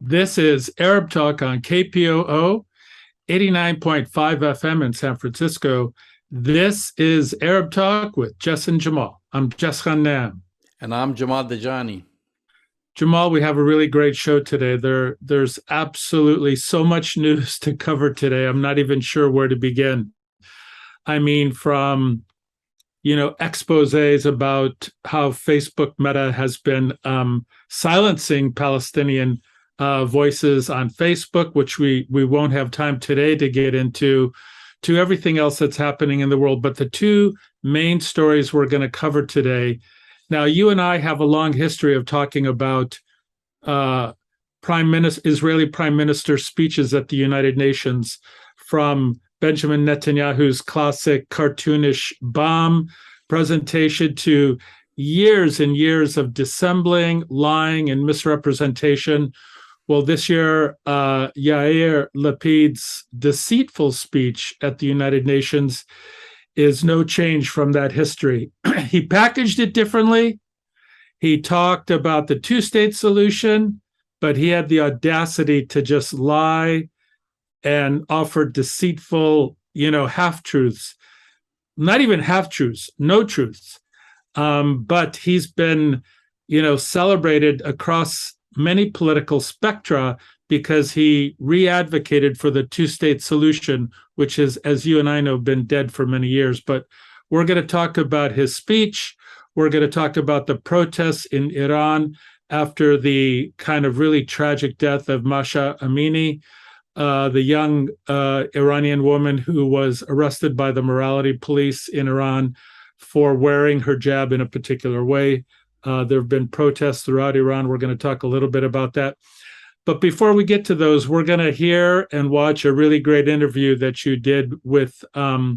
This is Arab Talk on KPOO 89.5 FM in San Francisco. This is Arab Talk with Jess and Jamal. I'm Jess Jamal. And I'm Jamal Dajani. Jamal, we have a really great show today. There's absolutely so much news to cover today. I'm not even sure where to begin. I mean, from exposés about how Facebook Meta has been silencing Palestinian voices on Facebook, which we won't have time today to get into, to everything else that's happening in the world. But the two main stories we're going to cover today. Now, you and I have a long history of talking about Israeli Prime Minister speeches at the United Nations, from Benjamin Netanyahu's classic cartoonish bomb presentation to years and years of dissembling, lying, and misrepresentation. Well, this year, Yair Lapid's deceitful speech at the United Nations is no change from that history. He packaged it differently. He talked about the two-state solution, but he had the audacity to just lie and offer deceitful, half-truths. Not even half-truths, no truths. But he's been, celebrated across many political spectra because he re-advocated for the two-state solution, which has, as you and I know, been dead for many years. But we're going to talk about his speech. We're going to talk about the protests in Iran after the kind of really tragic death of Masha Amini, the young Iranian woman who was arrested by the morality police in Iran for wearing her hijab in a particular way. There have been protests throughout Iran. We're going to talk a little bit about that. But before we get to those, we're going to hear and watch a really great interview that you did with Aseel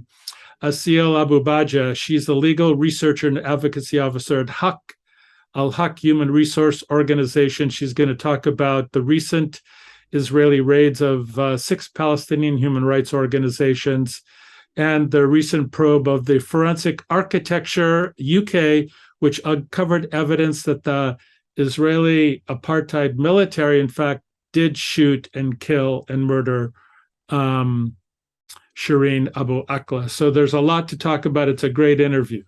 AlBajeh. She's the Legal Researcher and Advocacy Officer at Al-Haq Human Rights Organization. She's going to talk about the recent Israeli raids of 6 Palestinian human rights organizations and the recent probe of the Forensic Architecture UK, which uncovered evidence that the Israeli apartheid military, in fact, did shoot and kill and murder Shireen Abu Akleh. So there's a lot to talk about. It's a great interview.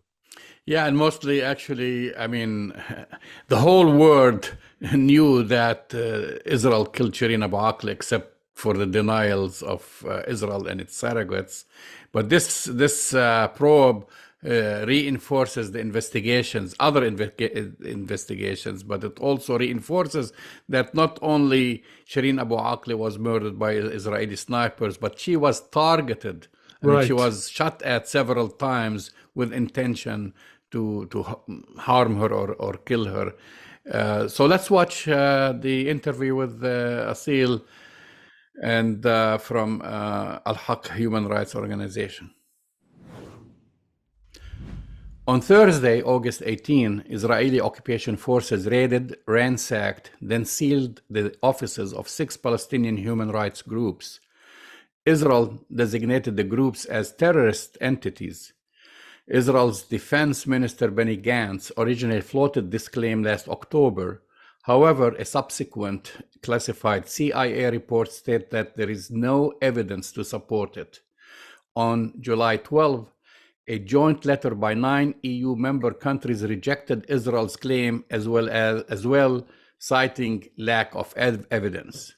Yeah, and mostly, actually, I mean, the whole world knew that Israel killed Shireen Abu Akleh, except for the denials of Israel and its surrogates. But this probe reinforces the investigations, other investigations, but it also reinforces that not only Shireen Abu Akleh was murdered by Israeli snipers, but she was targeted. Right. She was shot at several times with intention to harm her or kill her. So let's watch the interview with Aseel and from Al-Haq Human Rights Organization. On Thursday, August 18, Israeli occupation forces raided, ransacked, then sealed the offices of 6 Palestinian human rights groups. Israel designated the groups as terrorist entities. Israel's Defense Minister Benny Gantz originally floated this claim last October. However, a subsequent classified CIA report stated that there is no evidence to support it. On July 12, a joint letter by 9 EU member countries rejected Israel's claim as well, citing lack of evidence.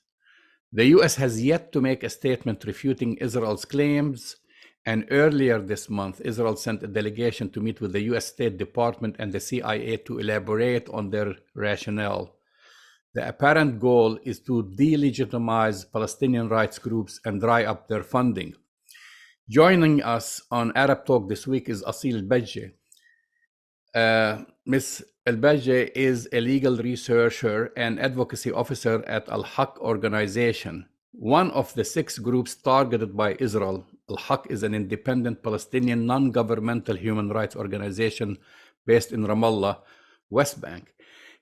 The US has yet to make a statement refuting Israel's claims, and earlier this month, Israel sent a delegation to meet with the US State Department and the CIA to elaborate on their rationale. The apparent goal is to delegitimize Palestinian rights groups and dry up their funding. Joining us on Arab Talk this week is Aseel AlBajeh. Ms. AlBajeh is a legal researcher and advocacy officer at Al-Haq Organization, one of the 6 groups targeted by Israel. Al-Haq is an independent Palestinian non-governmental human rights organization based in Ramallah, West Bank.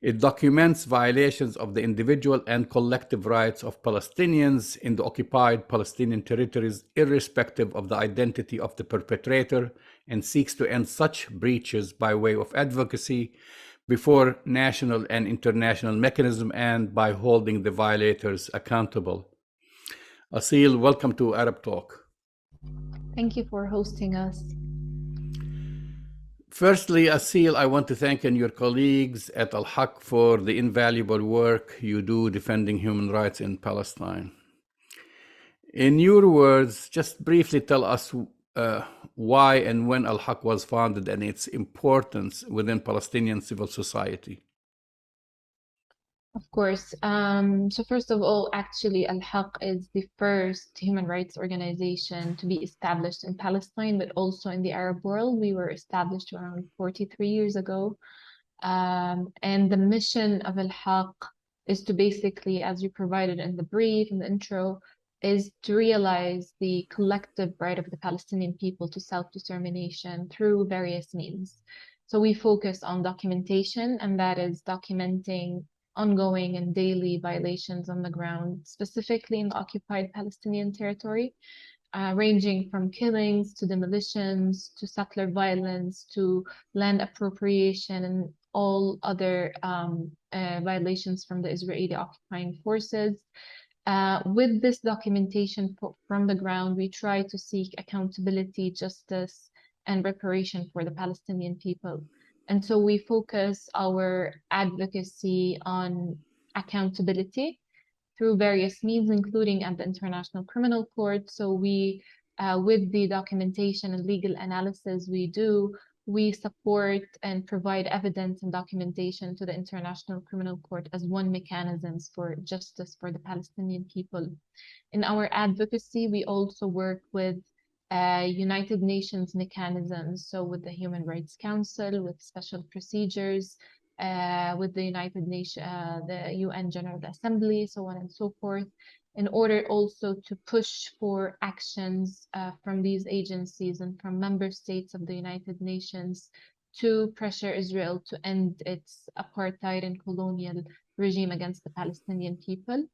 It documents violations of the individual and collective rights of Palestinians in the occupied Palestinian territories, irrespective of the identity of the perpetrator, and seeks to end such breaches by way of advocacy, before national and international mechanism and by holding the violators accountable. Aseel, welcome to Arab Talk. Thank you for hosting us. Firstly, Aseel, I want to thank you and your colleagues at Al-Haq for the invaluable work you do defending human rights in Palestine. In your words, just briefly tell us why and when Al-Haq was founded and its importance within Palestinian civil society. Of course. So first of all, actually, Al-Haq is the first human rights organization to be established in Palestine, but also in the Arab world. We were established around 43 years ago. And the mission of Al-Haq is to basically, as you provided in the brief, in the intro, is to realize the collective right of the Palestinian people to self-determination through various means. So we focus on documentation, and that is documenting ongoing and daily violations on the ground, specifically in the occupied Palestinian territory, ranging from killings to demolitions to settler violence to land appropriation and all other violations from the Israeli occupying forces. With this documentation from the ground, we try to seek accountability, justice, and reparation for the Palestinian people. And so we focus our advocacy on accountability through various means, including at the International Criminal Court. So we, with the documentation and legal analysis we support and provide evidence and documentation to the International Criminal Court as one mechanism for justice for the Palestinian people. In our advocacy, we also work with United Nations mechanisms, so with the Human Rights Council, with special procedures, with the United Nations, the UN General Assembly, so on and so forth, in order also to push for actions from these agencies and from member states of the United Nations to pressure Israel to end its apartheid and colonial regime against the Palestinian people.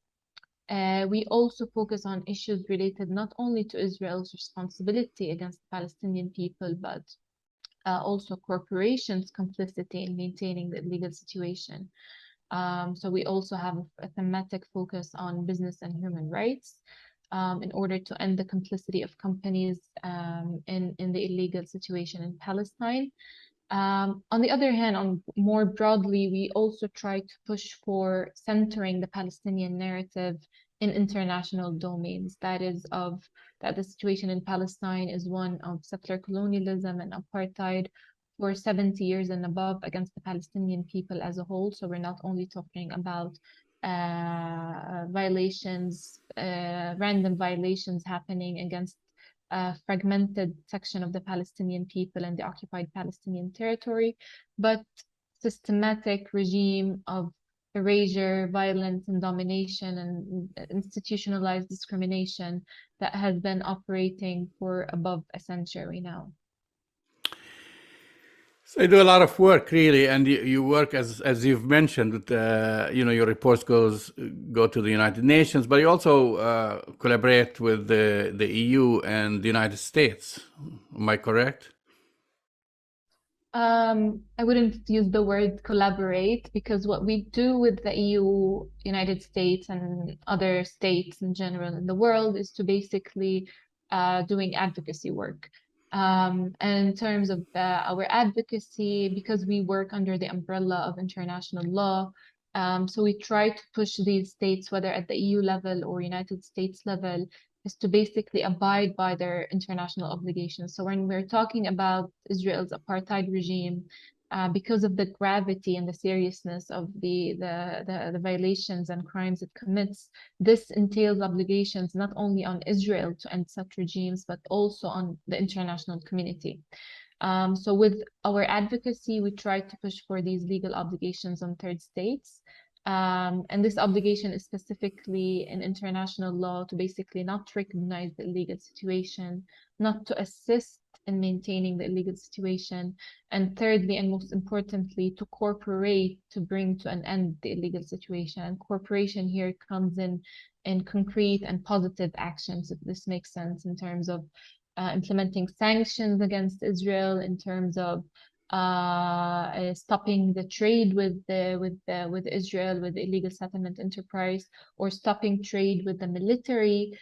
We also focus on issues related not only to Israel's responsibility against the Palestinian people, but also corporations' complicity in maintaining the illegal situation. So we also have a thematic focus on business and human rights in order to end the complicity of companies in the illegal situation in Palestine. On the other hand, more broadly, we also try to push for centering the Palestinian narrative in international domains. That is, that the situation in Palestine is one of settler colonialism and apartheid for 70 years and above against the Palestinian people as a whole. So we're not only talking about violations, random violations happening against a fragmented section of the Palestinian people and the occupied Palestinian territory, but systematic regime of erasure, violence, and domination and institutionalized discrimination that has been operating for above a century now. So you do a lot of work, really, and you work as you've mentioned. Your reports go to the United Nations, but you also collaborate with the EU and the United States. Am I correct? I wouldn't use the word collaborate, because what we do with the EU, United States, and other states in general in the world is to basically doing advocacy work. And in terms of our advocacy, because we work under the umbrella of international law, so we try to push these states, whether at the EU level or United States level, is to basically abide by their international obligations. So when we're talking about Israel's apartheid regime, because of the gravity and the seriousness of the violations and crimes it commits, this entails obligations not only on Israel to end such regimes, but also on the international community. So with our advocacy, we try to push for these legal obligations on third states. And this obligation is specifically in international law to basically not recognize the illegal situation, not to assist in maintaining the illegal situation, and thirdly, and most importantly, to cooperate to bring to an end the illegal situation. And cooperation here comes in concrete and positive actions, if this makes sense, in terms of implementing sanctions against Israel, in terms of stopping the trade with Israel, with the illegal settlement enterprise, or stopping trade with the military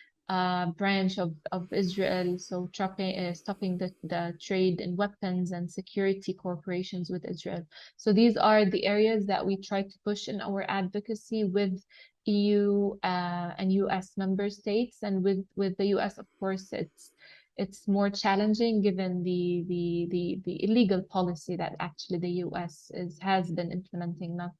branch of Israel, so stopping the trade in weapons and security corporations with Israel. So these are the areas that we try to push in our advocacy with EU and US member states, and with the US, of course, it's more challenging given the illegal policy that actually the US has been implementing, not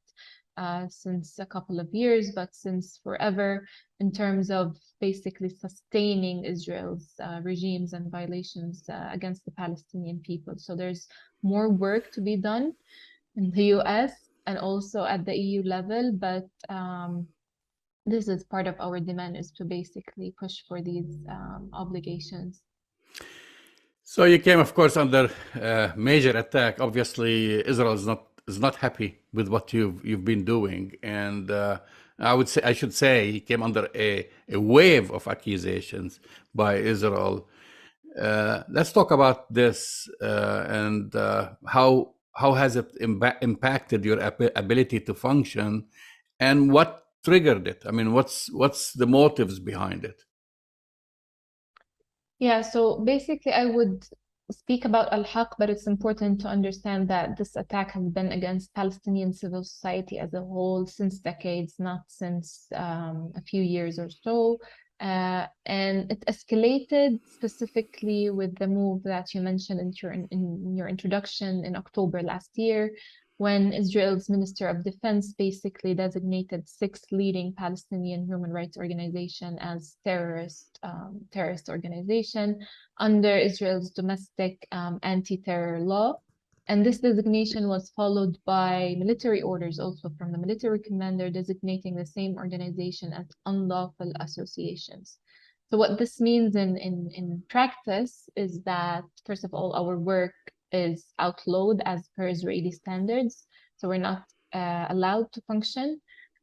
since a couple of years, but since forever, in terms of basically sustaining Israel's regimes and violations against the Palestinian people. So there's more work to be done in the US and also at the EU level, but this is part of our demand, is to basically push for these obligations. So you came, of course, under major attack. Obviously, Israel is not happy with what you've been doing, and I should say, he came under a wave of accusations by Israel. Let's talk about this and how has it impacted your ability to function, and what triggered it? I mean, what's the motives behind it? Yeah, so basically I would speak about Al-Haq, but it's important to understand that this attack has been against Palestinian civil society as a whole since decades, not since a few years or so. And it escalated specifically with the move that you mentioned in your introduction in October last year, when Israel's Minister of Defense basically designated 6 leading Palestinian human rights organizations as terrorist organization under Israel's domestic anti-terror law. And this designation was followed by military orders also from the military commander designating the same organization as unlawful associations. So what this means in practice is that, first of all, our work is outlawed as per Israeli standards. So we're not allowed to function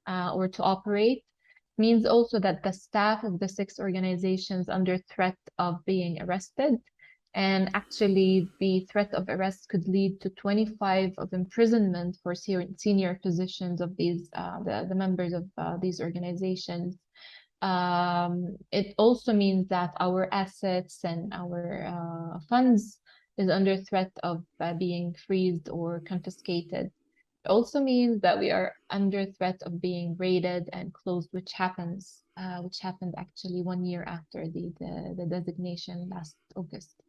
or to operate. It means also that the staff of the 6 organizations under threat of being arrested. And actually, the threat of arrest could lead to 25 of imprisonment for senior positions of these the members of these organizations. It also means that our assets and our funds is under threat of being freezed or confiscated. It also means that we are under threat of being raided and closed, which happened actually 1 year after the designation last August.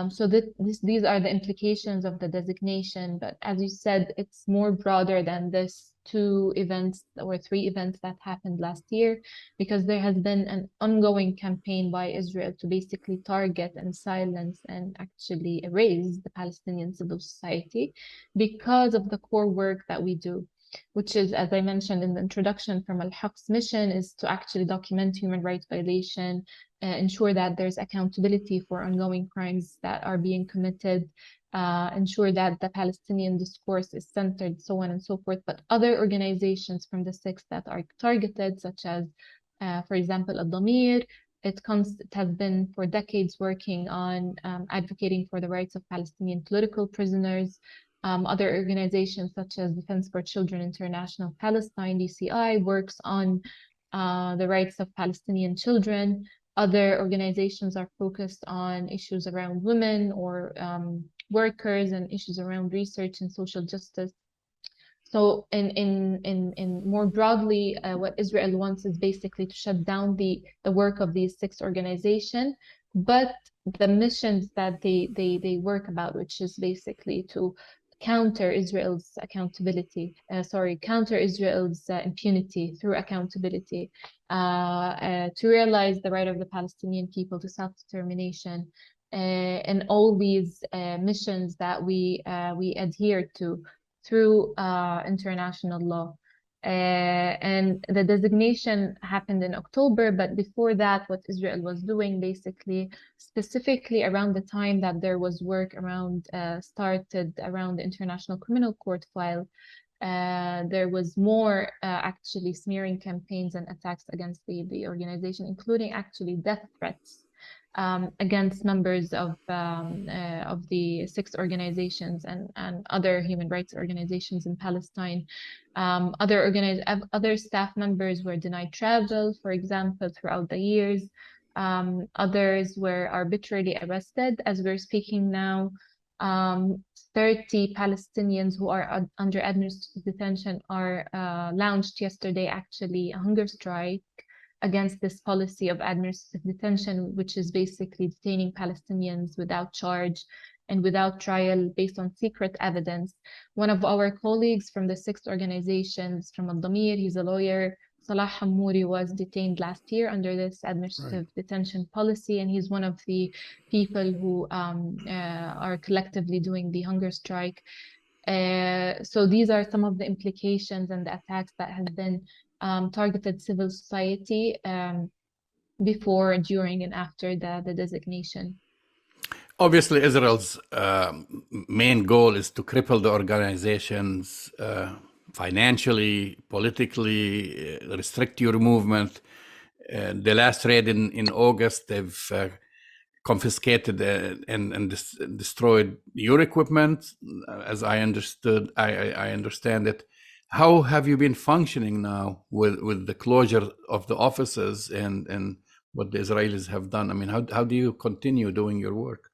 So these are the implications of the designation, but as you said, it's more broader than this 2 events or 3 events that happened last year, because there has been an ongoing campaign by Israel to basically target and silence and actually erase the Palestinian civil society because of the core work that we do, which is, as I mentioned in the introduction, from Al-Haq's mission is to actually document human rights violation, ensure that there's accountability for ongoing crimes that are being committed, ensure that the Palestinian discourse is centered, so on and so forth. But other organizations from the 6 that are targeted, such as, for example, Al-Damir, it has been for decades working on advocating for the rights of Palestinian political prisoners. Other organizations such as Defense for Children International Palestine, DCI, works on the rights of Palestinian children. Other organizations are focused on issues around women or workers and issues around research and social justice. So in more broadly, what Israel wants is basically to shut down the work of these 6 organizations, but the missions that they work about, which is basically to counter Israel's counter Israel's impunity through accountability, to realize the right of the Palestinian people to self-determination, and all these missions that we adhere to through international law. And the designation happened in October, but before that, what Israel was doing basically, specifically around the time that there was work around, started around the International Criminal Court file, there was more actually smearing campaigns and attacks against the organization, including actually death threats. against members of the 6 organizations and other human rights organizations in Palestine. Other staff members were denied travel, for example, throughout the years. Others were arbitrarily arrested. As we're speaking now, 30 Palestinians who are under administrative detention are launched yesterday, actually, a hunger strike against this policy of administrative detention, which is basically detaining Palestinians without charge and without trial based on secret evidence. One of our colleagues from the 6 organizations, from Al-Damir, he's a lawyer, Salah Hammouri, was detained last year under this administrative detention policy, and he's one of the people who are collectively doing the hunger strike. So these are some of the implications and the attacks that have been targeted civil society before, during, and after the designation. Obviously, Israel's main goal is to cripple the organizations financially, politically, restrict your movement. The last raid in August, they've confiscated and destroyed your equipment, as I understood. I understand it. How have you been functioning now with the closure of the offices and what the Israelis have done? I mean, how do you continue doing your work?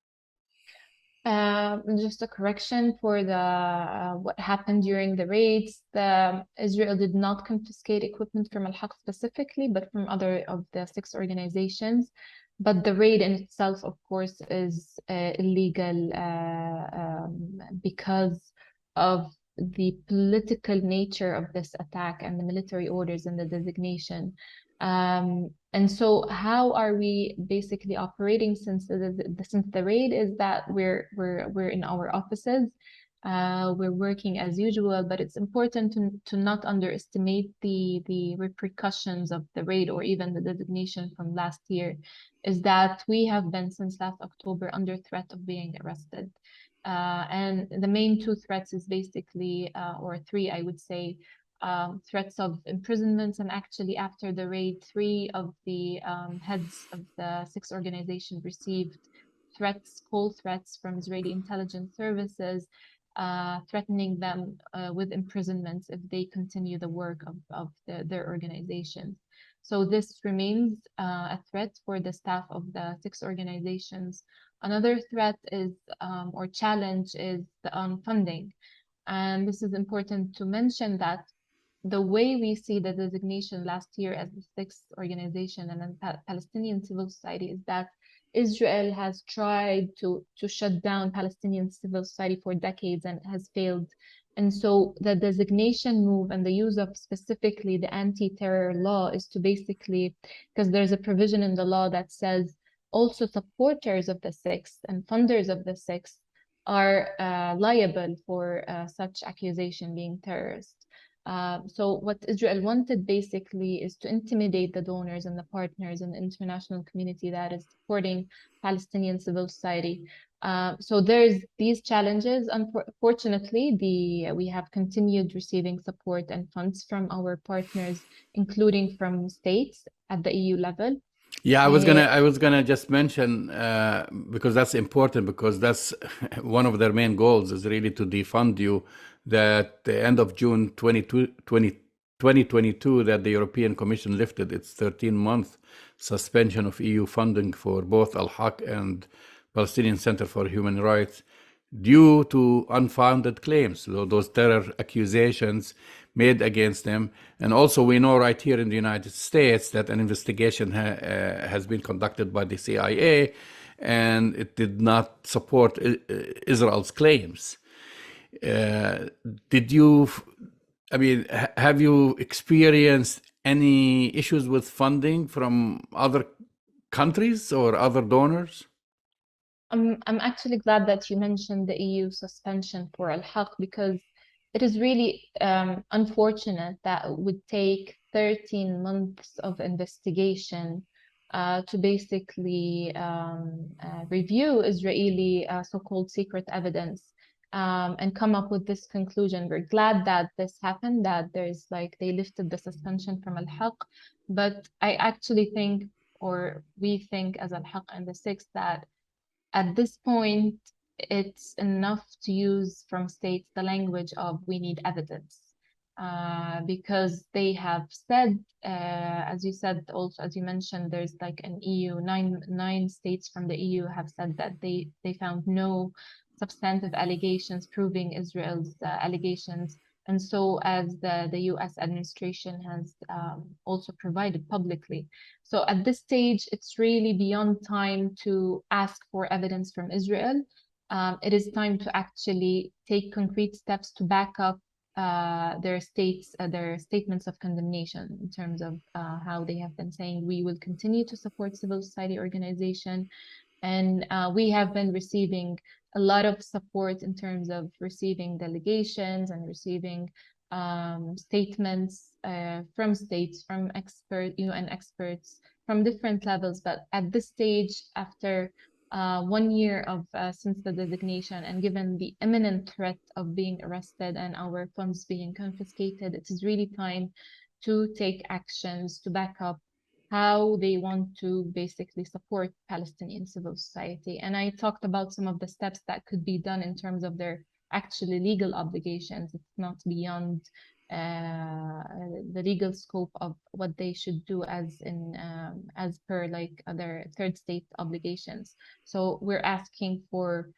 Just a correction for the what happened during the raids. Israel did not confiscate equipment from Al-Haq specifically, but from other of the 6 organizations. But the raid in itself, of course, is illegal because of the political nature of this attack and the military orders and the designation. And so how are we basically operating since the raid is that we're in our offices. We're working as usual, but it's important to not underestimate the repercussions of the raid or even the designation from last year, is that we have been since last October under threat of being arrested. And the main 2 threats is basically, or 3, I would say, threats of imprisonments, and actually after the raid, 3 of the heads of the 6 organizations received threats, cold threats from Israeli intelligence services, threatening them with imprisonments if they continue the work of their organizations. So this remains a threat for the staff of the 6 organizations. Another threat is, or challenge, is on funding. And this is important to mention that the way we see the designation last year as the 6th organization and then Palestinian civil society is that Israel has tried to shut down Palestinian civil society for decades and has failed. And so the designation move and the use of specifically the anti-terror law is to basically, because there's a provision in the law that says also supporters of the 6th and funders of the 6th are liable for such accusation being terrorist. So what Israel wanted basically is to intimidate the donors and the partners in the international community that is supporting Palestinian civil society. So there's these challenges. Unfortunately, we have continued receiving support and funds from our partners, including from states at the EU level. Yeah, I was gonna just mention because that's important, because that's one of their main goals is really to defund you. That the end of June 2022, that the European Commission lifted its 13-month suspension of EU funding for both Al-Haq and Palestinian Center for Human Rights due to unfounded claims, those terror accusations made against them. And also we know right here in the United States that an investigation has been conducted by the CIA, and it did not support Israel's claims. Have you experienced any issues with funding from other countries or other donors? I'm actually glad that you mentioned the EU suspension for Al-Haq, because it is really unfortunate that it would take 13 months of investigation to basically review Israeli so-called secret evidence and come up with this conclusion. We're glad that this happened, that they lifted the suspension from Al-Haq, but I actually think or we think as Al-Haq and the Six that at this point, it's enough to use from states the language of we need evidence. Because they have said, as you said, also as you mentioned, there's like an EU, nine states from the EU have said that they found no substantive allegations proving Israel's allegations. And so as the US administration has also provided publicly. So at this stage, it's really beyond time to ask for evidence from Israel. It is time to actually take concrete steps to back up their statements of condemnation in terms of how they have been saying we will continue to support civil society organization. And we have been receiving a lot of support in terms of receiving delegations and receiving statements from states, from UN experts, from different levels. But at this stage, after 1 year of since the designation, and given the imminent threat of being arrested and our funds being confiscated, it is really time to take actions to back up how they want to basically support Palestinian civil society. And I talked about some of the steps that could be done in terms of their actually legal obligations. It's not beyond the legal scope of what they should do as per like other third state obligations. So we're asking for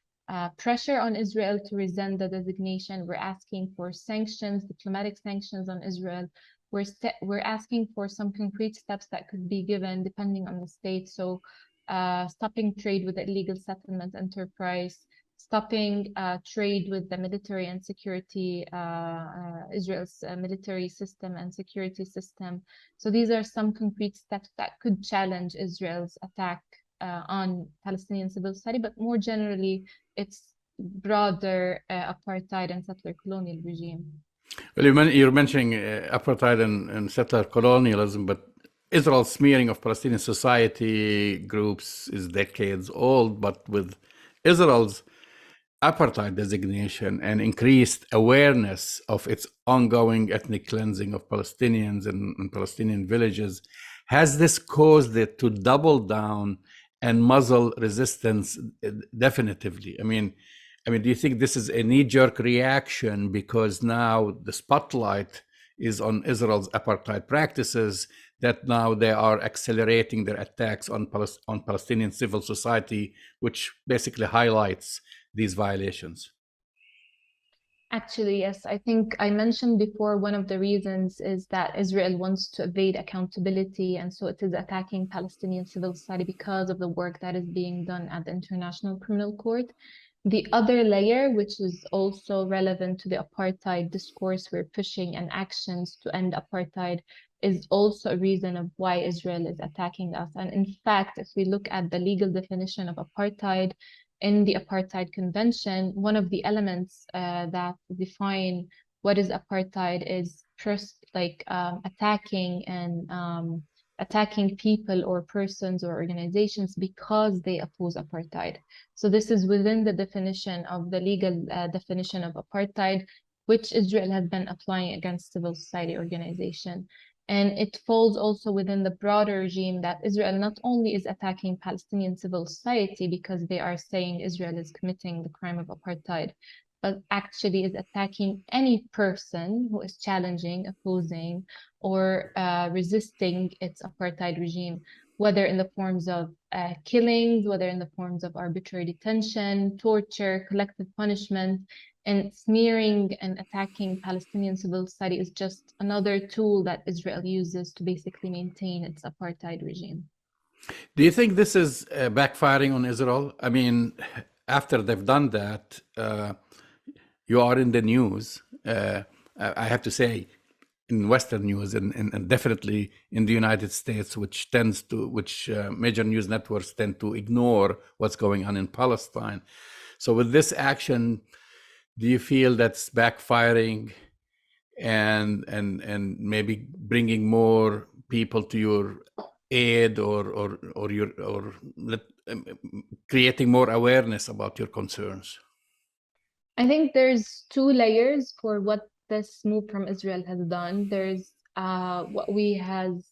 pressure on Israel to rescind the designation. We're asking for sanctions, diplomatic sanctions on Israel. We're asking for some concrete steps that could be given depending on the state. So stopping trade with the illegal settlement enterprise, stopping trade with the military and security, Israel's military system and security system. So these are some concrete steps that could challenge Israel's attack on Palestinian civil society, but more generally, it's broader apartheid and settler colonial regime. Well, you're mentioning apartheid and settler colonialism, but Israel's smearing of Palestinian society groups is decades old, but with Israel's apartheid designation and increased awareness of its ongoing ethnic cleansing of Palestinians and Palestinian villages, has this caused it to double down and muzzle resistance definitively? I mean, do you think this is a knee-jerk reaction because now the spotlight is on Israel's apartheid practices, that now they are accelerating their attacks on Palestinian civil society, which basically highlights these violations? Actually, yes. I think I mentioned before one of the reasons is that Israel wants to evade accountability, and so it is attacking Palestinian civil society because of the work that is being done at the International Criminal Court. The other layer, which is also relevant to the apartheid discourse we're pushing and actions to end apartheid, is also a reason of why Israel is attacking us. And in fact, if we look at the legal definition of apartheid in the Apartheid Convention, one of the elements that define what is apartheid is first attacking people or persons or organizations because they oppose apartheid. So this is within the definition of the legal definition of apartheid, which Israel has been applying against civil society organization. And it falls also within the broader regime that Israel not only is attacking Palestinian civil society because they are saying Israel is committing the crime of apartheid, but actually is attacking any person who is challenging, opposing, or resisting its apartheid regime, whether in the forms of killings, whether in the forms of arbitrary detention, torture, collective punishment. And smearing and attacking Palestinian civil society is just another tool that Israel uses to basically maintain its apartheid regime. Do you think this is backfiring on Israel? I mean, after they've done that, you are in the news. I have to say, in Western news and definitely in the United States, which major news networks tend to ignore what's going on in Palestine. So with this action, do you feel that's backfiring and maybe bringing more people to your aid or creating more awareness about your concerns? I think there's two layers for what this move from Israel has done. There's what we have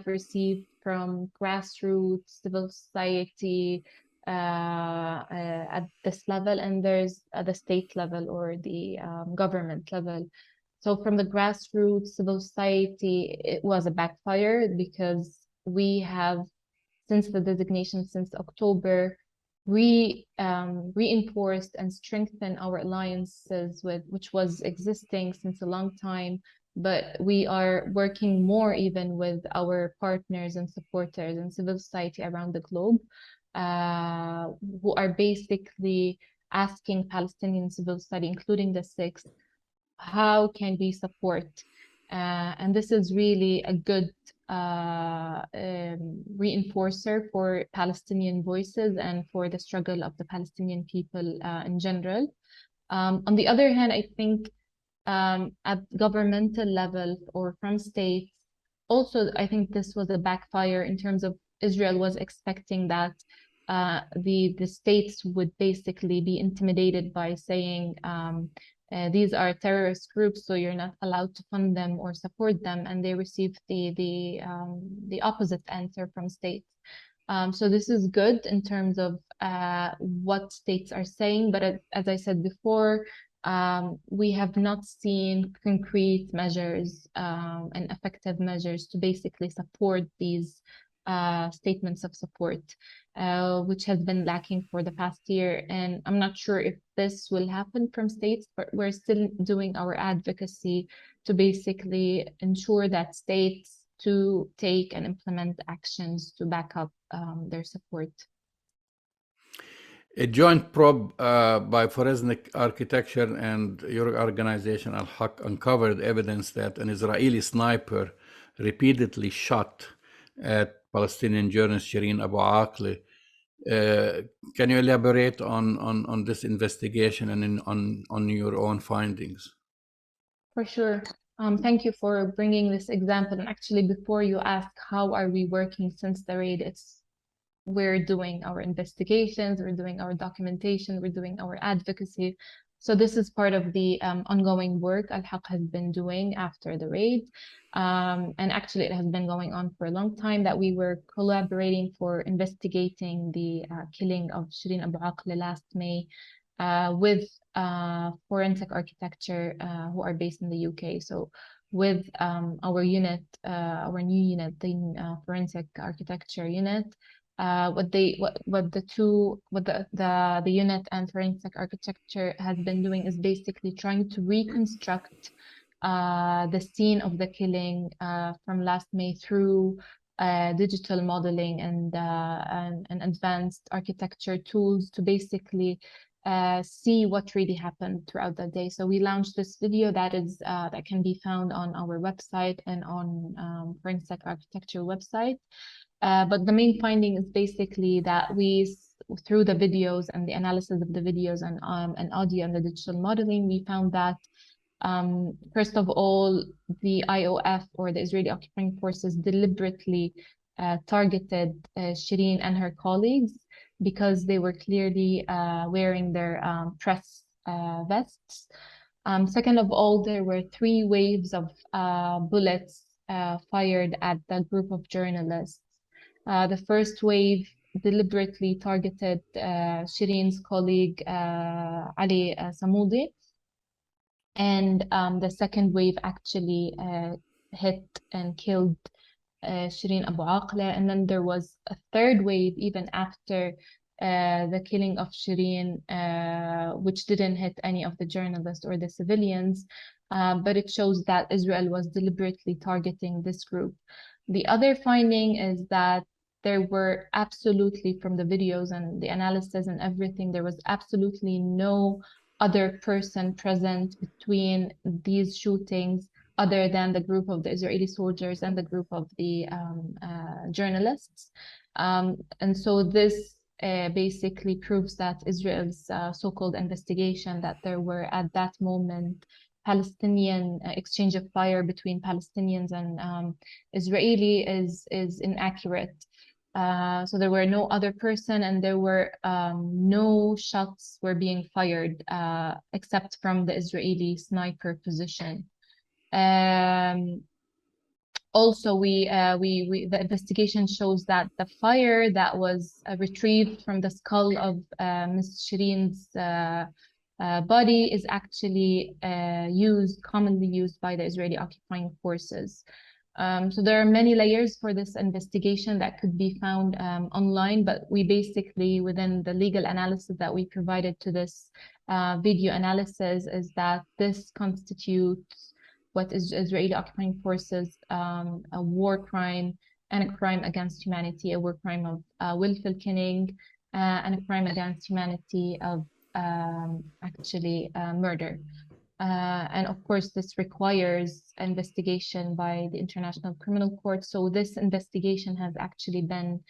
received from grassroots civil society at this level, and there's at the state level or the government level. So from the grassroots civil society, it was a backfire because we have, since the designation, since October, reinforced and strengthened our alliances with, which was existing since a long time, but we are working more even with our partners and supporters and civil society around the globe, who are basically asking Palestinian civil society, including the six, how can we support? And this is really a good reinforcer for Palestinian voices and for the struggle of the Palestinian people in general. On the other hand, I think at governmental level or from states, also, I think this was a backfire in terms of Israel was expecting that the states would basically be intimidated by saying these are terrorist groups, so you're not allowed to fund them or support them, and they received the opposite answer from states. So this is good in terms of what states are saying, but as I said before, we have not seen concrete measures and effective measures to basically support these statements of support, which has been lacking for the past year. And I'm not sure if this will happen from states, but we're still doing our advocacy to basically ensure that states to take and implement actions to back up their support. A joint probe by Forensic Architecture and your organization, Al-Haq, uncovered evidence that an Israeli sniper repeatedly shot at Palestinian journalist Shireen Abu Akleh. Can you elaborate on this investigation and on your own findings? For sure. Thank you for bringing this example. And actually, before you ask how are we working since the raid, we're doing our investigations, we're doing our documentation, we're doing our advocacy. So this is part of the ongoing work Al-Haq has been doing after the raid. And actually, it has been going on for a long time that we were collaborating for investigating the killing of Shireen Abu Akleh last May with Forensic Architecture, who are based in the UK. So with our unit, our new unit, the Forensic Architecture unit, what the unit and Forensic Architecture has been doing is basically trying to reconstruct the scene of the killing from last May through digital modeling and advanced architecture tools to basically see what really happened throughout the day. So we launched this video that can be found on our website and on Forensic Architecture website. But the main finding is basically that through the videos and the analysis of the videos and audio and the digital modeling, we found that first of all, the IOF or the Israeli occupying forces deliberately targeted Shireen and her colleagues because they were clearly wearing their press vests. Second of all, there were 3 waves of bullets fired at the group of journalists. The first wave deliberately targeted Shireen's colleague Ali Samoudi, and the second wave actually hit and killed Shireen Abu Akleh, and then there was a third wave even after the killing of Shireen, which didn't hit any of the journalists or the civilians, but it shows that Israel was deliberately targeting this group. The other finding is that there were absolutely, from the videos and the analysis and everything, there was absolutely no other person present between these shootings other than the group of the Israeli soldiers and the group of the journalists. And so this basically proves that Israel's so-called investigation that there were at that moment Palestinian exchange of fire between Palestinians and Israeli is inaccurate. So there were no other person, and there were no shots were being fired except from the Israeli sniper position. Also, the investigation shows that the fire that was retrieved from the skull of Ms. Shireen's body is actually commonly used by the Israeli occupying forces. So there are many layers for this investigation that could be found online, but we basically, within the legal analysis that we provided to this video analysis, is that this constitutes what is Israeli occupying forces a war crime and a crime against humanity, a war crime of willful killing and a crime against humanity of actually murder. And of course, this requires investigation by the International Criminal Court. So this investigation has actually been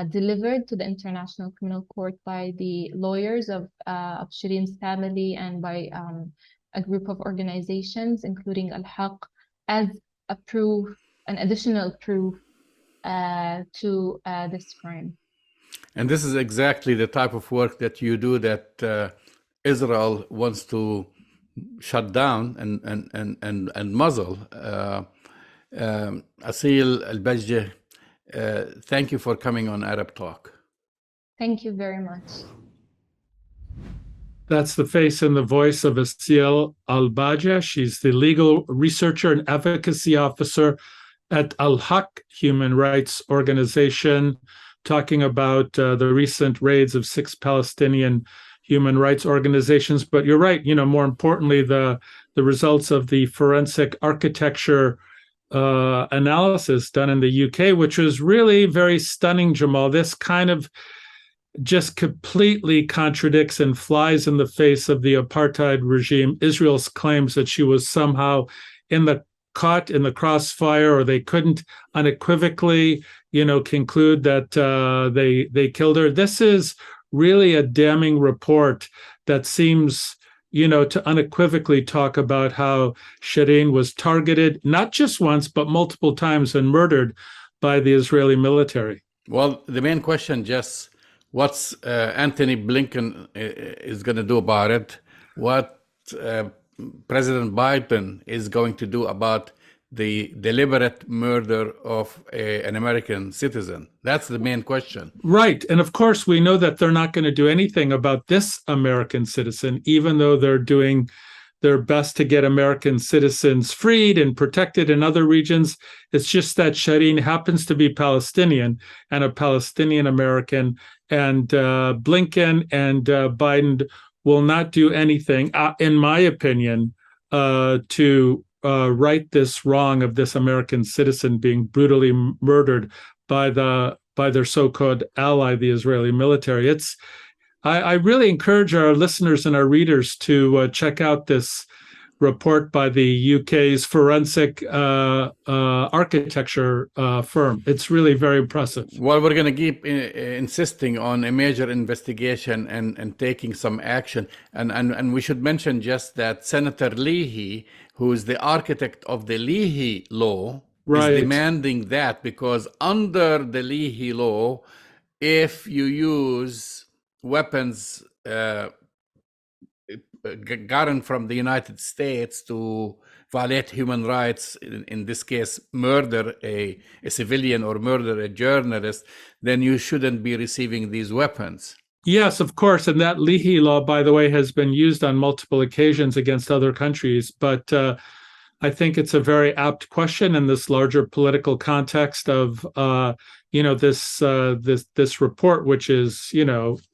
delivered to the International Criminal Court by the lawyers of Shireen's family and by a group of organizations, including Al-Haq, as a proof, an additional proof to this crime. And this is exactly the type of work that you do that Israel wants to shut down and muzzle. Aseel AlBajeh, thank you for coming on Arab Talk. Thank you very much. That's the face and the voice of Aseel AlBajeh. She's the legal researcher and advocacy officer at Al-Haq Human Rights Organization, talking about the recent raids of 6 Palestinian human rights organizations. But you're right, more importantly, the results of the forensic architecture analysis done in the UK, which was really very stunning, Jamal. This kind of just completely contradicts and flies in the face of the apartheid regime. Israel's claims that she was somehow caught in the crossfire, or they couldn't unequivocally, conclude that they killed her. This is really a damning report that seems, to unequivocally talk about how Shireen was targeted, not just once, but multiple times, and murdered by the Israeli military. Well, the main question, Jess, what's Anthony Blinken is going to do about it? What President Biden is going to do about the deliberate murder of an American citizen? That's the main question. Right. And of course, we know that they're not going to do anything about this American citizen, even though they're doing their best to get American citizens freed and protected in other regions. It's just that Shireen happens to be Palestinian and a Palestinian-American, and Blinken and Biden will not do anything, in my opinion, to right this wrong of this American citizen being brutally murdered by their so-called ally, the Israeli military. I really encourage our listeners and our readers to check out this report by the UK's Forensic Architecture firm. It's really very impressive. Well, we're going to keep insisting on a major investigation and taking some action. And we should mention just that Senator Leahy, who is the architect of the Leahy law, right, is demanding that, because under the Leahy law, if you use weapons gotten from the United States to violate human rights, in this case, murder a civilian or murder a journalist, then you shouldn't be receiving these weapons. Yes, of course. And that Leahy law, by the way, has been used on multiple occasions against other countries. But I think it's a very apt question in this larger political context of, this report, which is,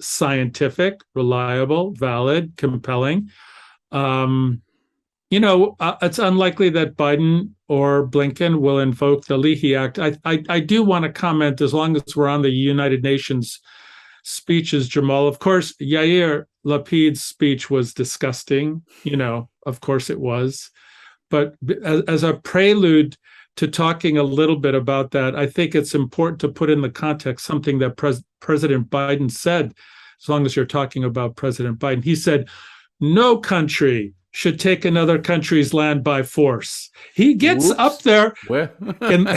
scientific, reliable, valid, compelling. It's unlikely that Biden or Blinken will invoke the Leahy Act. I do want to comment, as long as we're on the United Nations speeches, Jamal. Of course, Yair Lapid's speech was disgusting. Of course it was. But as a prelude to talking a little bit about that, I think it's important to put in the context something that President Biden said, as long as you're talking about President Biden. He said, no country should take another country's land by force. He gets up there and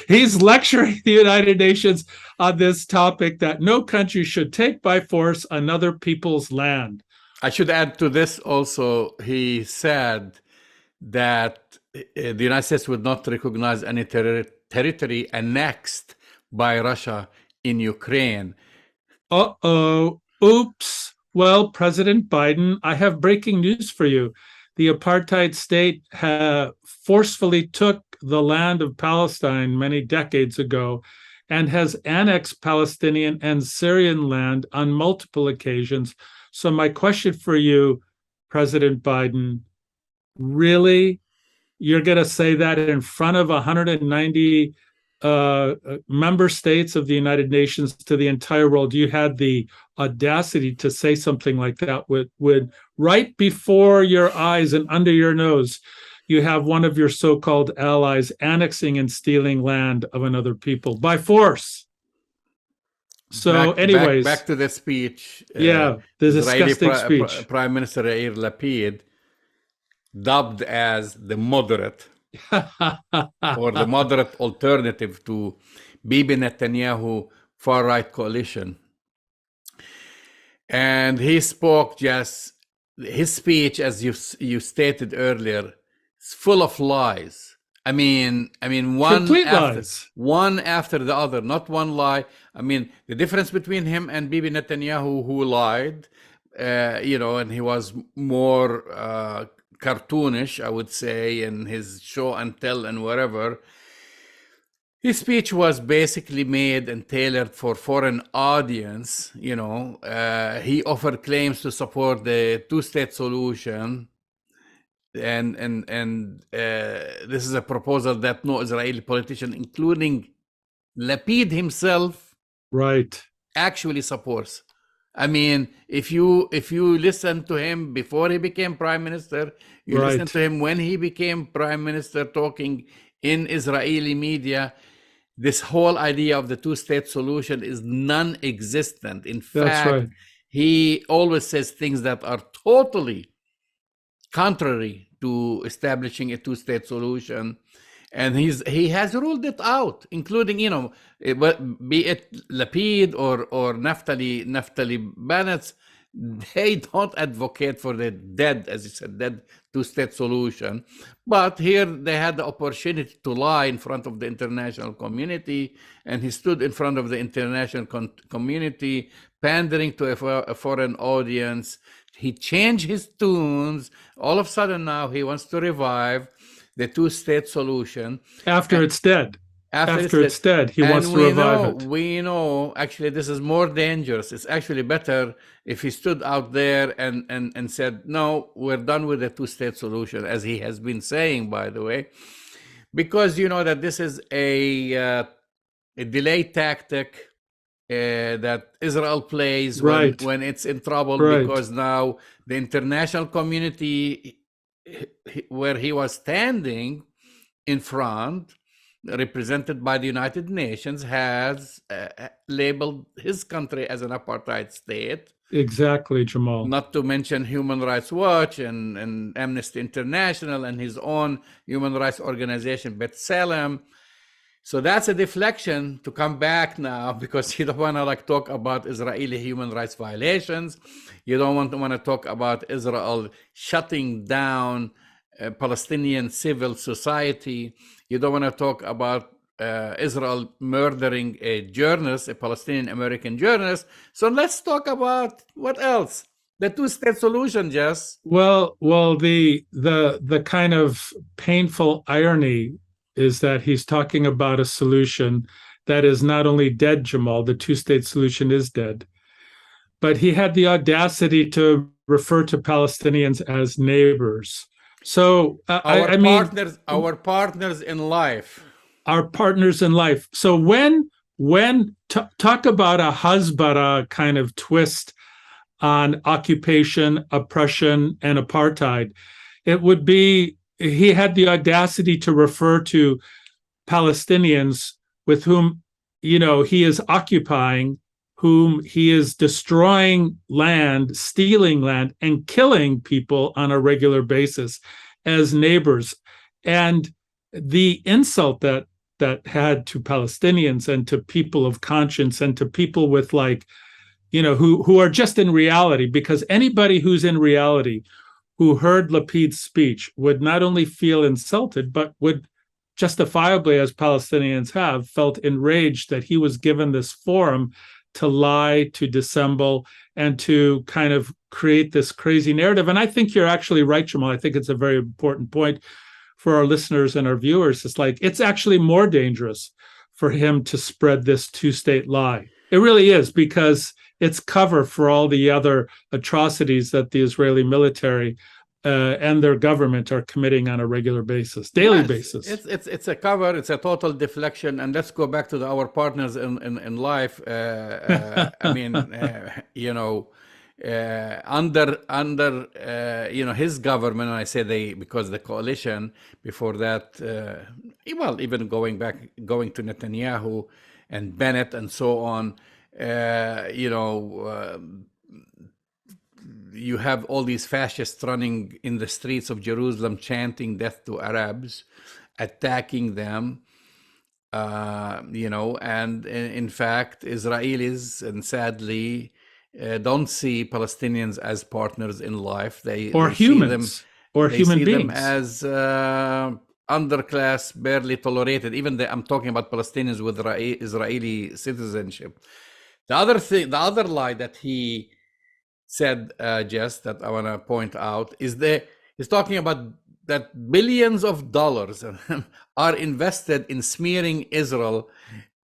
he's lecturing the United Nations on this topic that no country should take by force another people's land. I should add to this also, he said that the United States would not recognize any territory annexed by Russia in Ukraine. Uh-oh. Oops. Well, President Biden, I have breaking news for you. The apartheid state forcefully took the land of Palestine many decades ago and has annexed Palestinian and Syrian land on multiple occasions. So my question for you, President Biden, really? You're going to say that in front of 190 member states of the United Nations to the entire world? You had the audacity to say something like that with right before your eyes and under your nose, you have one of your so-called allies annexing and stealing land of another people by force. So anyways, back to the speech. Yeah, the Israeli disgusting speech. Prime Minister Yair Lapid, dubbed as the moderate or the moderate alternative to Bibi Netanyahu far-right coalition. And he spoke just, his speech, as you stated earlier, is full of lies. I mean, one after the other, not one lie. I mean, the difference between him and Bibi Netanyahu, who lied, and he was more cartoonish, I would say, in his show and tell and whatever. His speech was basically made and tailored for foreign audience. He offered claims to support the two-state solution, and this is a proposal that no Israeli politician, including Lapid himself, right, actually supports. I mean, if you listen to him before he became prime minister, you listen to him when he became prime minister talking in Israeli media, this whole idea of the two-state solution is non-existent. In fact, he always says things that are totally contrary to establishing a two-state solution. And he has ruled it out, including, be it Lapid or Naftali Bennett, they don't advocate for the as you said, dead two-state solution. But here they had the opportunity to lie in front of the international community, and he stood in front of the international community, pandering to a foreign audience. He changed his tunes. All of a sudden now he wants to revive the two-state solution. After it's dead. After it's dead, he wants to revive it. We know, actually, this is more dangerous. It's actually better if he stood out there and said, no, we're done with the two-state solution, as he has been saying, by the way, because you know that this is a delay tactic that Israel plays when it's in trouble, because now the international community, where he was standing in front, represented by the United Nations, has labeled his country as an apartheid state. Exactly, Jamal. Not to mention Human Rights Watch and Amnesty International and his own human rights organization, B'Tselem. So that's a deflection to come back now, because you don't want to talk about Israeli human rights violations. You don't want to talk about Israel shutting down Palestinian civil society. You don't want to talk about Israel murdering a journalist, a Palestinian-American journalist. So let's talk about what else? The two-state solution, Jess. Well, the kind of painful irony is that he's talking about a solution that is not only dead, Jamal, the two-state solution is dead, but he had the audacity to refer to Palestinians as neighbors. So our partners in life. Our partners in life. So when talk about a Hasbara kind of twist on occupation, oppression, and apartheid, it would be, he had the audacity to refer to Palestinians with whom, he is occupying, whom he is destroying land, stealing land, and killing people on a regular basis as neighbors. And the insult that had to Palestinians and to people of conscience and to people with who are just in reality, because anybody who's in reality who heard Lapid's speech would not only feel insulted, but would justifiably, as Palestinians have, felt enraged that he was given this forum to lie, to dissemble, and to kind of create this crazy narrative. And I think you're actually right, Jamal. I think it's a very important point for our listeners and our viewers. It's like, it's actually more dangerous for him to spread this two-state lie. It really is, because it's cover for all the other atrocities that the Israeli military and their government are committing on a regular basis, daily basis. It's a cover. It's a total deflection. And let's go back to our partners in life. I mean, under his government, and I say they because the coalition before that, well, even going to Netanyahu and Bennett and so on, you have all these fascists running in the streets of Jerusalem chanting death to Arabs, attacking them, and in fact, Israelis, and sadly, don't see Palestinians as partners in life. They humans, see them, or human beings. See them as underclass, barely tolerated. Even I'm talking about Palestinians with Israeli citizenship. The other lie that he said, Jess, that I want to point out is he's talking about that billions of dollars are invested in smearing Israel,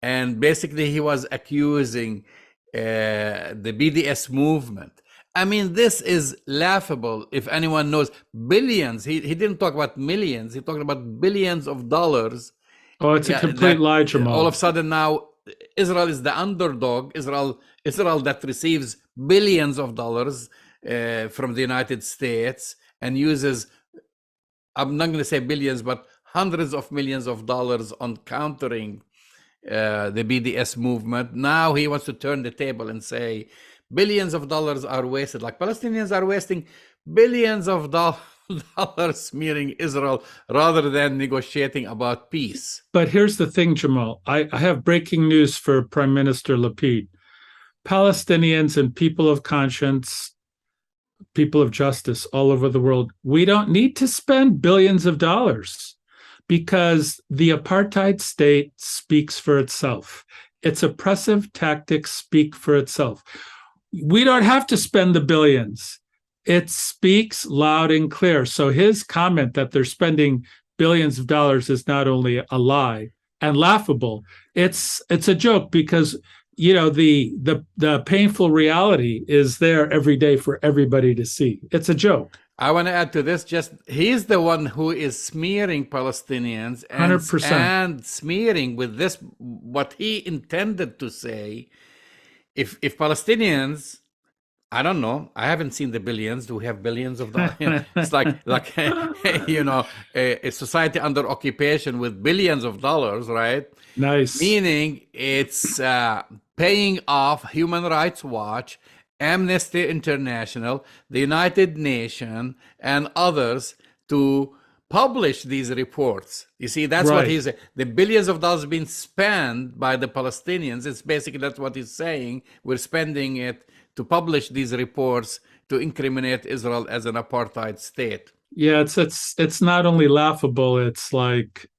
and basically he was accusing the BDS movement. I mean, this is laughable. If anyone knows, billions. He didn't talk about millions. He talked about billions of dollars. Oh, it's a complete lie, Jamal. All of a sudden now, Israel is the underdog. Israel that receives billions of dollars from the United States and uses, I'm not going to say billions, but hundreds of millions of dollars on countering the BDS movement. Now he wants to turn the table and say billions of dollars are wasted, like Palestinians are wasting billions of dollars smearing Israel rather than negotiating about peace. But here's the thing, Jamal. I have breaking news for Prime Minister Lapid. Palestinians and people of conscience, people of justice all over the world, we don't need to spend billions of dollars, because the apartheid state speaks for itself. Its oppressive tactics speak for itself. We don't have to spend the billions. It speaks loud and clear. So his comment that they're spending billions of dollars is not only a lie and laughable, it's a joke, because the painful reality is there every day for everybody to see. It's a joke. I want to add to this, just he's the one who is smearing Palestinians 100%. And smearing with this what he intended to say. If Palestinians, I don't know, I haven't seen the billions. Do we have billions of dollars? It's like a society under occupation with billions of dollars, right? Nice. Meaning it's paying off Human Rights Watch, Amnesty International, the United Nations, and others to publish these reports. You see, that's right. What he's saying. The billions of dollars being spent by the Palestinians, it's basically that's what he's saying. We're spending it to publish these reports to incriminate Israel as an apartheid state. Yeah, it's not only laughable, it's like,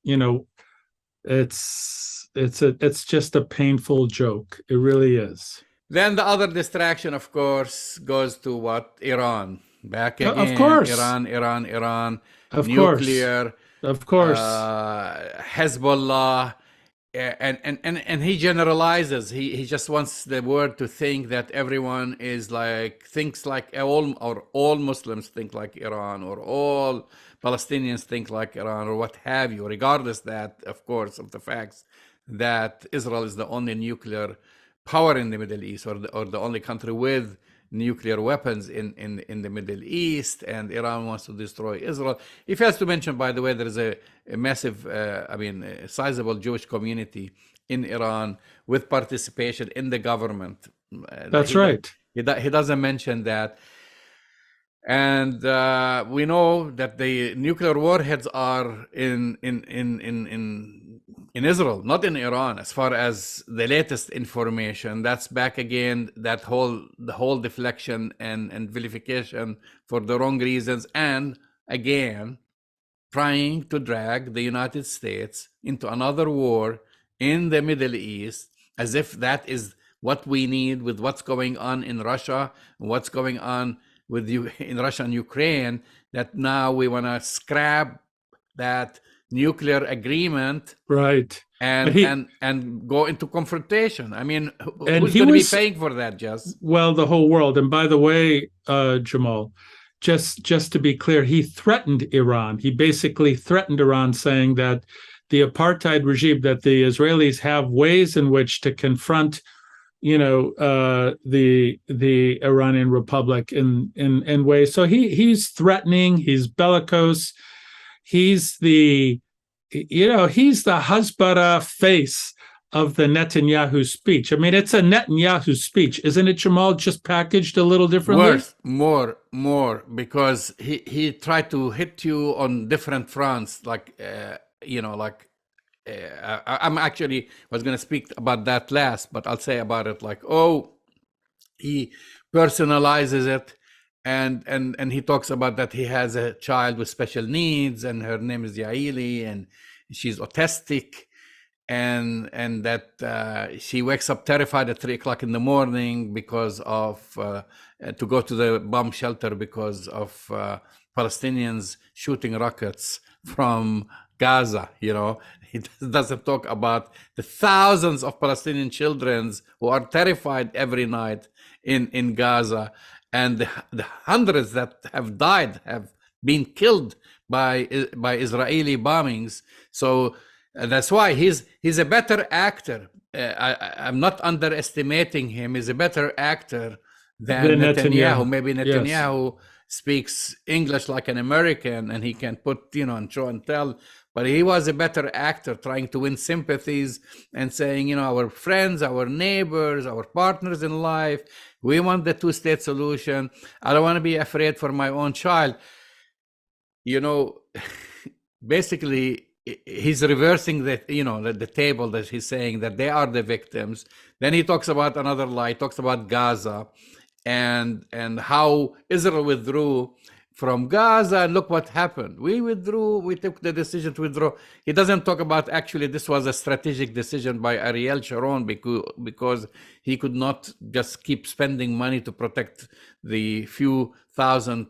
it's just a painful joke. It really is. Then the other distraction, of course, goes to what? Iran. Back again. Of course. Iran. Of nuclear. Course. Of course. Hezbollah. And he generalizes. He just wants the world to think that everyone thinks like all Muslims think like Iran, or all Palestinians think like Iran, or what have you, regardless that, of course, of the facts that Israel is the only nuclear power in the Middle East, or the only country with nuclear weapons in the Middle East, and Iran wants to destroy Israel. He fails to mention, by the way, there is a massive, a sizable Jewish community in Iran with participation in the government. That's right. He doesn't mention that. And we know that the nuclear warheads are in in Israel, not in Iran. As far as the latest information, that's back again, the whole deflection and vilification for the wrong reasons, and again trying to drag the United States into another war in the Middle East, as if that is what we need with what's going on in Russia, what's going on with you in Russia and Ukraine, that now we want to scrap that nuclear agreement, Right. and go into confrontation. I mean, And who's he going to be was- paying for that, Jess? Well, the whole world. And by the way, Jamal, just to be clear, he threatened Iran. He basically threatened Iran, saying that the apartheid regime, that the Israelis have ways in which to confront, the Iranian Republic in ways. So he's threatening. He's bellicose. He's the Hasbara face of the Netanyahu speech. I mean, it's a Netanyahu speech, isn't it, Jamal? Just packaged a little differently. Worse, more, because he tried to hit you on different fronts, like I'm actually was going to speak about that last, but I'll say about it like, he personalizes it, and he talks about that he has a child with special needs, and her name is Yair, and she's autistic, and that she wakes up terrified at 3 o'clock in the morning because of to go to the bomb shelter because of Palestinians shooting rockets from Gaza. He doesn't talk about the thousands of Palestinian children who are terrified every night in Gaza, and the hundreds that have died, have been killed by Israeli bombings. So that's why he's a better actor. I'm not underestimating him. He's a better actor than Netanyahu. Maybe Netanyahu speaks English like an American, and he can put, and show and tell. But he was a better actor, trying to win sympathies and saying, our friends, our neighbors, our partners in life, we want the two-state solution. I don't want to be afraid for my own child. Basically, he's reversing the table, that he's saying that they are the victims. Then he talks about another lie, talks about Gaza and how Israel withdrew from Gaza, and look what happened. We took the decision to withdraw. He doesn't talk about actually this was a strategic decision by Ariel Sharon, because he could not just keep spending money to protect the few thousand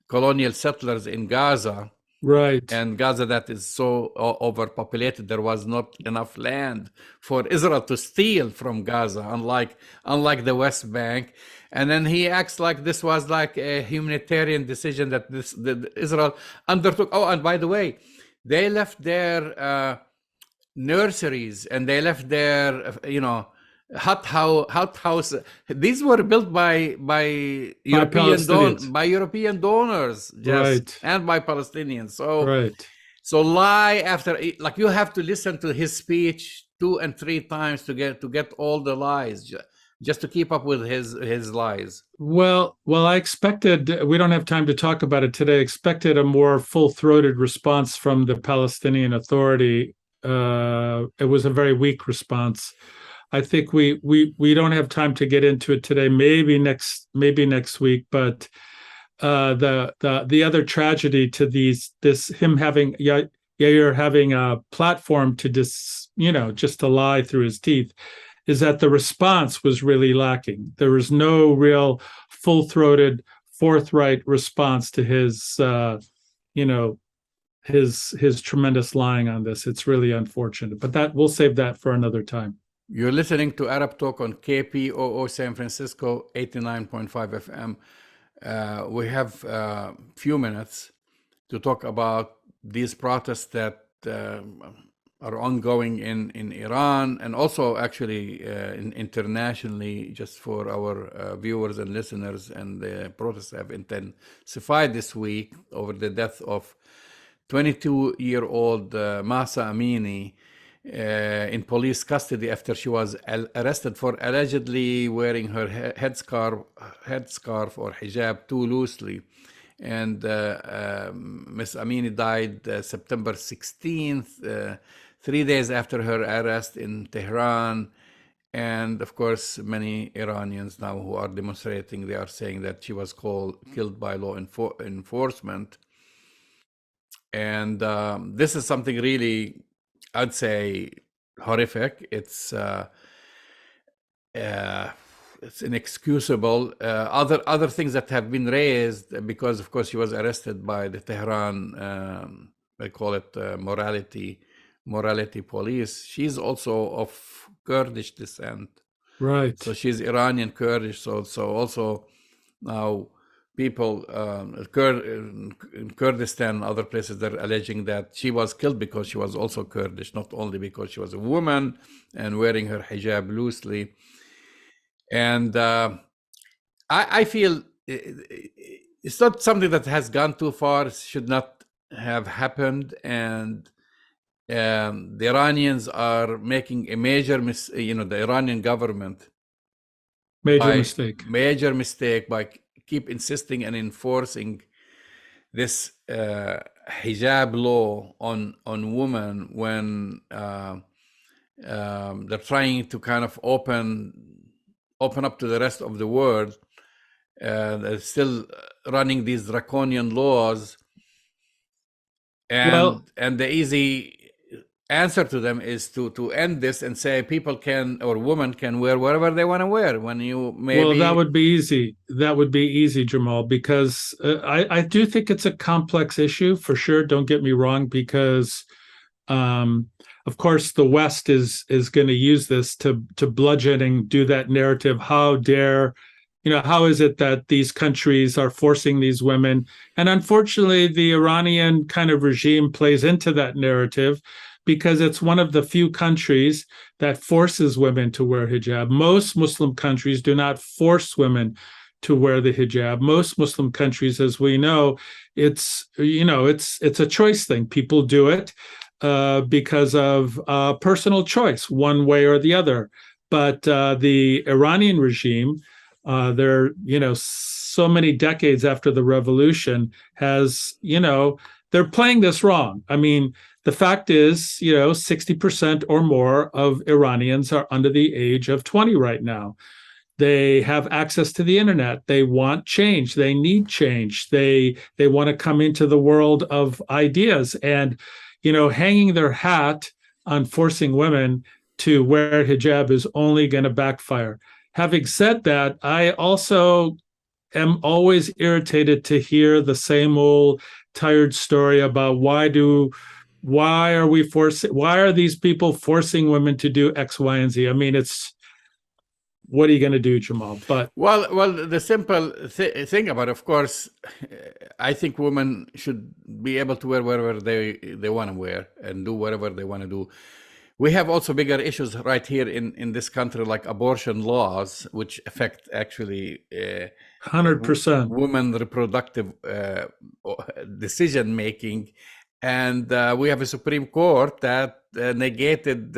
colonial settlers in Gaza. Right. And Gaza, that is so overpopulated, there was not enough land for Israel to steal from Gaza, unlike the West Bank. And then he acts like this was like a humanitarian decision that Israel undertook. Oh, and by the way, they left their nurseries, and they left their hot house. These were built by European donors, right, and by Palestinians. So lie after, like, you have to listen to his speech 2 and 3 times to get all the lies, just to keep up with his lies. Well, I expected, we don't have time to talk about it today, expected a more full-throated response from the Palestinian Authority. It was a very weak response. I think we don't have time to get into it today. Maybe next week. But the other tragedy to him having Yair having a platform to just to lie through his teeth, is that the response was really lacking. There was no real full-throated, forthright response to his his tremendous lying on this. It's really unfortunate, but we'll save that for another time. You're listening to Arab Talk on KPOO San Francisco, 89.5 FM. We have a few minutes to talk about these protests that are ongoing in Iran, and also actually internationally, just for our viewers and listeners. And the protests have intensified this week over the death of 22-year-old Mahsa Amini in police custody after she was arrested for allegedly wearing her headscarf or hijab too loosely. And Ms. Amini died September 16th. 3 days after her arrest in Tehran. And of course, many Iranians now who are demonstrating, they are saying that she was killed by law enforcement. And this is something really, I'd say, horrific. It's inexcusable. Other things that have been raised, because of course she was arrested by the Tehran, they call it morality police. She's also of Kurdish descent. Right. So she's Iranian Kurdish. So also now people in Kurdistan and other places, they're alleging that she was killed because she was also Kurdish, not only because she was a woman and wearing her hijab loosely. And I feel it's not something that has gone too far. It should not have happened. And the Iranians are making a major the Iranian government major mistake by keep insisting and enforcing this hijab law on women when they're trying to kind of open up to the rest of the world. They're still running these draconian laws, and the easy answer to them is to end this and say people can, or women can, wear whatever they want to wear. When you that would be easy. That would be easy, Jamal, because I do think it's a complex issue for sure. Don't get me wrong, because of course the West is going to use this to bludgeon and do that narrative. How dare, how is it that these countries are forcing these women? And unfortunately, the Iranian kind of regime plays into that narrative, because it's one of the few countries that forces women to wear hijab. Most Muslim countries do not force women to wear the hijab. Most Muslim countries, as we know, it's a choice thing. People do it because of personal choice, one way or the other. But the Iranian regime, they're so many decades after the revolution, has they're playing this wrong. I mean, the fact is, 60% or more of Iranians are under the age of 20 right now. They have access to the internet. They want change. They need change. They want to come into the world of ideas. And, hanging their hat on forcing women to wear hijab is only going to backfire. Having said that, I also am always irritated to hear the same old tired story about why are these people forcing women to do X, Y, and Z? I mean, what are you going to do, Jamal? But well, the simple thing about it, of course, I think women should be able to wear whatever they want to wear and do whatever they want to do. We have also bigger issues right here in this country, like abortion laws, which affect actually 100% women reproductive decision making. And we have a Supreme Court that negated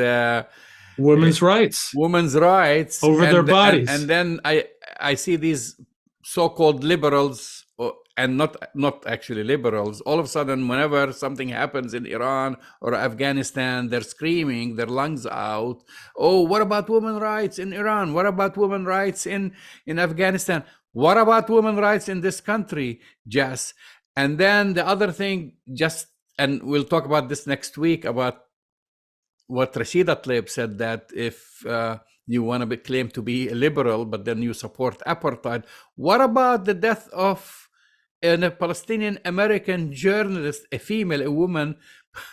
women's rights over their bodies. And then I see these so-called liberals, and not actually liberals, all of a sudden, whenever something happens in Iran or Afghanistan, they're screaming their lungs out. Oh, what about women's rights in Iran? What about women's rights in Afghanistan? What about women's rights in this country, Jess? And then the other thing, and we'll talk about this next week, about what Rashida Tlaib said, that if you want to claim to be a liberal, but then you support apartheid, what about the death of a Palestinian-American journalist, a woman,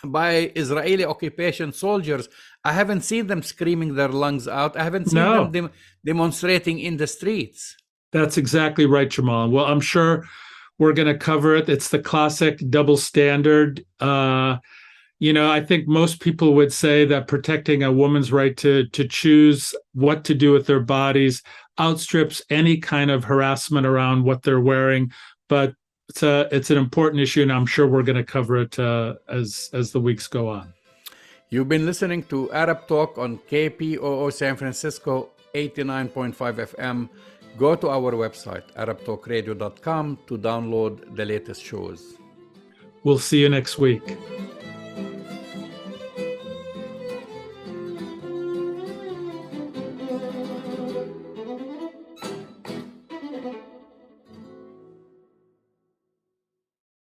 by Israeli occupation soldiers? I haven't seen them screaming their lungs out. I haven't seen them demonstrating in the streets. That's exactly right, Jamal. Well, I'm sure we're going to cover it. It's the classic double standard. I think most people would say that protecting a woman's right to choose what to do with their bodies outstrips any kind of harassment around what they're wearing. But it's an important issue, and I'm sure we're going to cover it as the weeks go on. You've been listening to Arab Talk on KPOO San Francisco 89.5 FM. Go to our website, arabtalkradio.com, to download the latest shows. We'll see you next week.